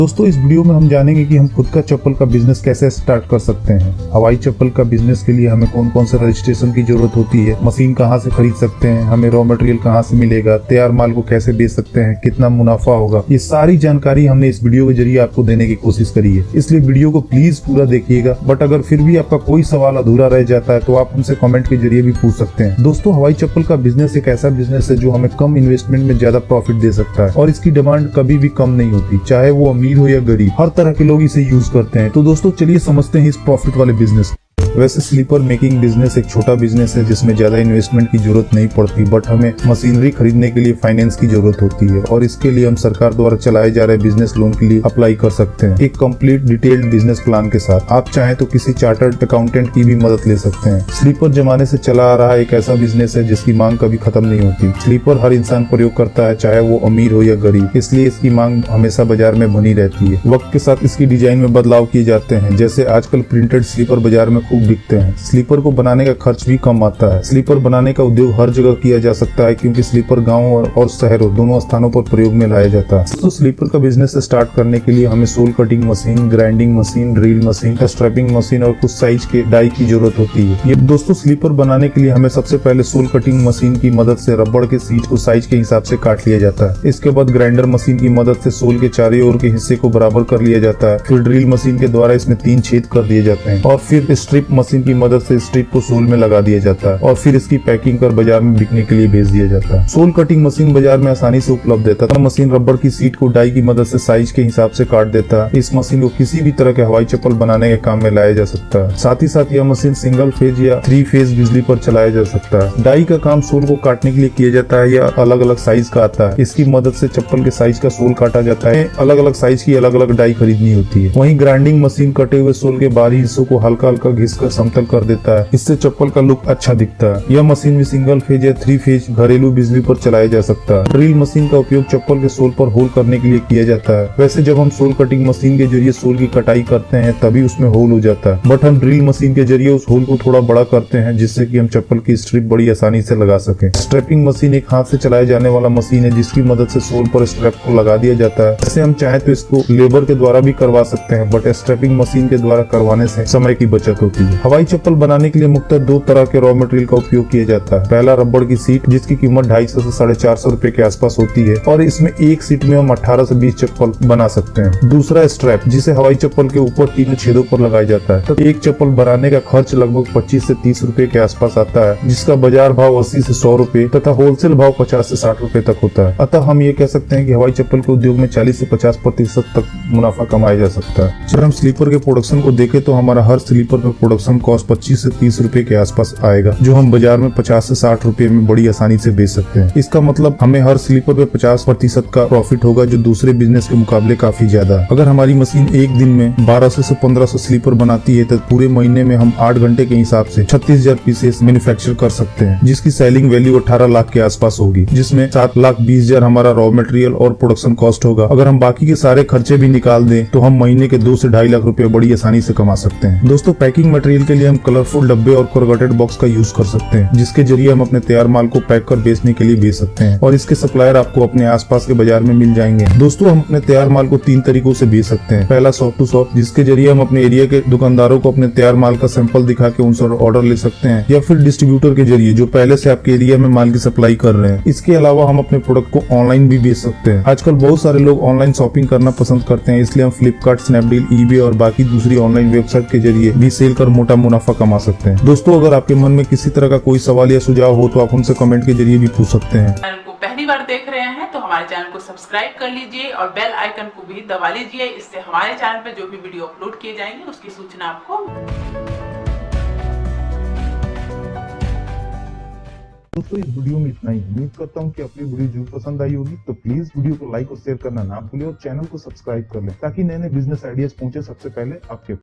दोस्तों इस वीडियो में हम जानेंगे कि हम खुद का चप्पल का बिजनेस कैसे स्टार्ट कर सकते हैं। हवाई चप्पल का बिजनेस के लिए हमें कौन कौन से रजिस्ट्रेशन की जरूरत होती है, मशीन कहां से खरीद सकते हैं, हमें रॉ मटेरियल कहां से मिलेगा, तैयार माल को कैसे बेच सकते हैं, कितना मुनाफा होगा। ये सारी जानकारी हमने इस वीडियो के जरिए आपको देने की कोशिश करी है, इसलिए वीडियो को प्लीज पूरा देखिएगा। बट अगर फिर भी आपका कोई सवाल अधूरा रह जाता है तो आप हमसे कमेंट के जरिए भी पूछ सकते हैं। दोस्तों हवाई चप्पल का बिजनेस एक ऐसा बिजनेस है जो हमें कम इन्वेस्टमेंट में ज्यादा प्रॉफिट दे सकता है और इसकी डिमांड कभी भी कम नहीं होती, चाहे वो अमीर हो या गरीब, हर तरह के लोग इसे यूज करते हैं। तो दोस्तों चलिए समझते हैं इस प्रॉफिट वाले बिजनेस। वैसे स्लीपर मेकिंग बिजनेस एक छोटा बिजनेस है जिसमें ज्यादा इन्वेस्टमेंट की जरूरत नहीं पड़ती, बट हमें मशीनरी खरीदने के लिए फाइनेंस की जरूरत होती है और इसके लिए हम सरकार द्वारा चलाए जा रहे बिजनेस लोन के लिए अप्लाई कर सकते हैं एक कंप्लीट डिटेल्ड बिजनेस प्लान के साथ। आप चाहें तो किसी चार्टर्ड अकाउंटेंट की भी मदद ले सकते हैं। स्लीपर जमाने से चला आ रहा एक ऐसा बिजनेस है जिसकी मांग कभी खत्म नहीं होती। स्लीपर हर इंसान प्रयोग करता है, चाहे वो अमीर हो या गरीब, इसलिए इसकी मांग हमेशा बाजार में बनी रहती है। वक्त के साथ इसकी डिजाइन में बदलाव किए जाते हैं, जैसे आजकल प्रिंटेड स्लीपर बाजार में खूब बिकते हैं। स्लीपर को बनाने का खर्च भी कम आता है। स्लीपर बनाने का उद्योग हर जगह किया जा सकता है क्योंकि स्लीपर गाँव और शहरों दोनों स्थानों पर प्रयोग में लाया जाता है। तो स्लीपर का बिजनेस स्टार्ट करने के लिए हमें sole cutting machine, grinding machine, drill machine, strapping machine और कुछ साइज के डाई की जरूरत होती है। ये दोस्तों स्लीपर बनाने के लिए हमें सबसे पहले सोल कटिंग मशीन की मदद से रबड़ के सीट को साइज के हिसाब से काट लिया जाता है। इसके बाद ग्राइंडर मशीन की मदद से सोल के चारों ओर के हिस्से को बराबर कर लिया जाता है। फिर ड्रिल मशीन के द्वारा इसमें 3 छेद कर दिए जाते हैं और फिर स्ट्रिप मशीन की मदद से स्ट्रिप को सोल में लगा दिया जाता है और फिर इसकी पैकिंग कर बाजार में बिकने के लिए भेज दिया जाता है। सोल कटिंग मशीन बाजार में आसानी से उपलब्ध है तथा मशीन रबड़ की सीट को डाई की मदद से साइज के हिसाब से काट देता है। इस मशीन को किसी भी तरह के हवाई चप्पल बनाने के काम में लाया जा सकता है। साथ ही साथ यह मशीन सिंगल फेज या 3 फेज बिजली पर चलाया जा सकता है। डाई का काम सोल को काटने के लिए किया जाता है। यह अलग अलग साइज का आता है। इसकी मदद से चप्पल के साइज का सोल काटा जाता है। अलग अलग साइज की अलग अलग डाई खरीदनी होती है। वहीं ग्राइंडिंग मशीन कटे हुए सोल के बाहरी हिस्सों को हल्का हल्का घिसकर समतल कर देता है। इससे चप्पल का लुक अच्छा दिखता है। यह मशीन भी सिंगल फेज या 3 फेज घरेलू बिजली पर चलाया जा सकता है। ड्रिल मशीन का उपयोग चप्पल के सोल पर होल करने के लिए किया जाता है। वैसे जब हम सोल कटिंग मशीन के जरिए सोल की कटाई करते हैं तभी उसमें होल हो जाता है, बट हम ड्रिल मशीन के जरिए उस होल को थोड़ा बड़ा करते हैं जिससे कि हम चप्पल की स्ट्रिप बड़ी आसानी से लगा सकें। स्ट्रैपिंग मशीन एक हाथ से चलाए जाने वाला मशीन है जिसकी मदद से सोल पर स्ट्रैप को लगा दिया जाता है। वैसे हम चाहे तो इसको लेबर के द्वारा भी करवा सकते हैं, बट स्ट्रैपिंग मशीन के द्वारा करवाने से समय की बचत होती है। हवाई चप्पल बनाने के लिए मुख्यतः 2 तरह के रॉ मटेरियल का उपयोग किया जाता है। पहला रबड़ की सीट जिसकी कीमत 250 से 450 रुपए के आसपास होती है और इसमें एक सीट में हम 18 से 20 चप्पल बना सकते हैं। दूसरा स्ट्रैप जिसे हवाई चप्पल के ऊपर 3 छेदों पर लगाया जाता है। तो एक चप्पल बनाने का खर्च लगभग 25 से 30 रुपए के आसपास आता है, जिसका बाजार भाव 80 से 100 रुपए तथा होलसेल भाव 50 से 60 रुपए तक होता है। अतः हम ये कह सकते हैं कि हवाई चप्पल के उद्योग में 40 से 50% तक मुनाफा कमाया जा सकता है। जब हम स्लीपर के प्रोडक्शन को देखें तो हमारा हर स्लीपर का प्रोडक्शन कॉस्ट 25 से 30 रुपए के आसपास आएगा, जो हम बाजार में 50 से 60 रुपए में बड़ी आसानी से बेच सकते हैं। इसका मतलब हमें हर स्लीपर पे 50% का प्रॉफिट होगा, जो दूसरे बिजनेस के मुकाबले काफी ज्यादा है। अगर हमारी मशीन एक दिन में 1200 से 1500 स्लीपर बनाती है तो पूरे महीने में हम 8 घंटे के हिसाब से 36,000 पीसेस मैन्युफैक्चर कर सकते हैं, जिसकी सेलिंग वैल्यू 18 लाख के आसपास होगी, जिसमें 7,20,000 हमारा रॉ मटेरियल और प्रोडक्शन कॉस्ट होगा। अगर हम बाकी के सारे खर्चे भी निकाल दें तो हम महीने के 2 से 2.5 लाख रुपए बड़ी आसानी से कमा सकते हैं। दोस्तों पैकिंग मटेरियल के लिए हम कलरफुल डब्बे और कोरुगेटेड बॉक्स का यूज कर सकते हैं, जिसके जरिए हम अपने तैयार माल को पैक कर बेचने के लिए भेज सकते हैं और इसके सप्लायर आपको अपने आसपास के बाजार में मिल जाएंगे। दोस्तों हम अपने तैयार माल को 3 तरीकों से बेच सकते हैं। पहला शॉप टू शॉप, जिसके जरिए हम अपने एरिया के दुकानदारों को अपने तैयार माल का सैंपल दिखा के उनसे ऑर्डर ले सकते हैं, या फिर डिस्ट्रीब्यूटर के जरिए जो पहले से आपके एरिया में माल की सप्लाई कर रहे हैं। इसके अलावा हम अपने प्रोडक्ट को ऑनलाइन भी बेच सकते हैं। आजकल बहुत सारे लोग ऑनलाइन शॉपिंग करना पसंद करते हैं, इसलिए हम फ्लिपकार्ट, स्नैपडील, ईबे और बाकी दूसरी ऑनलाइन वेबसाइट के जरिए भी सेल कर मोटा मुनाफा कमा सकते हैं। दोस्तों अगर आपके मन में किसी तरह का कोई सवाल या सुझाव हो तो आप हमसे कमेंट के जरिए भी पूछ सकते हैं। चैनल को पहली बार देख रहे हैं तो हमारे चैनल को सब्सक्राइब कर लीजिए और बेल आइकन को भी दबा लीजिए। इससे हमारे चैनल पे जो भी वीडियो अपलोड किए जाएंगे उसकी सूचना आपको। दोस्तों इस वीडियो में इतना ही। उम्मीद करता हूँ कि आपको वीडियो जरूर पसंद आई होगी, तो प्लीज वीडियो को लाइक और शेयर करना ना भूलें और चैनल को सब्सक्राइब कर लें ताकि नए नए बिजनेस आइडियाज पहुंचे सबसे पहले आपके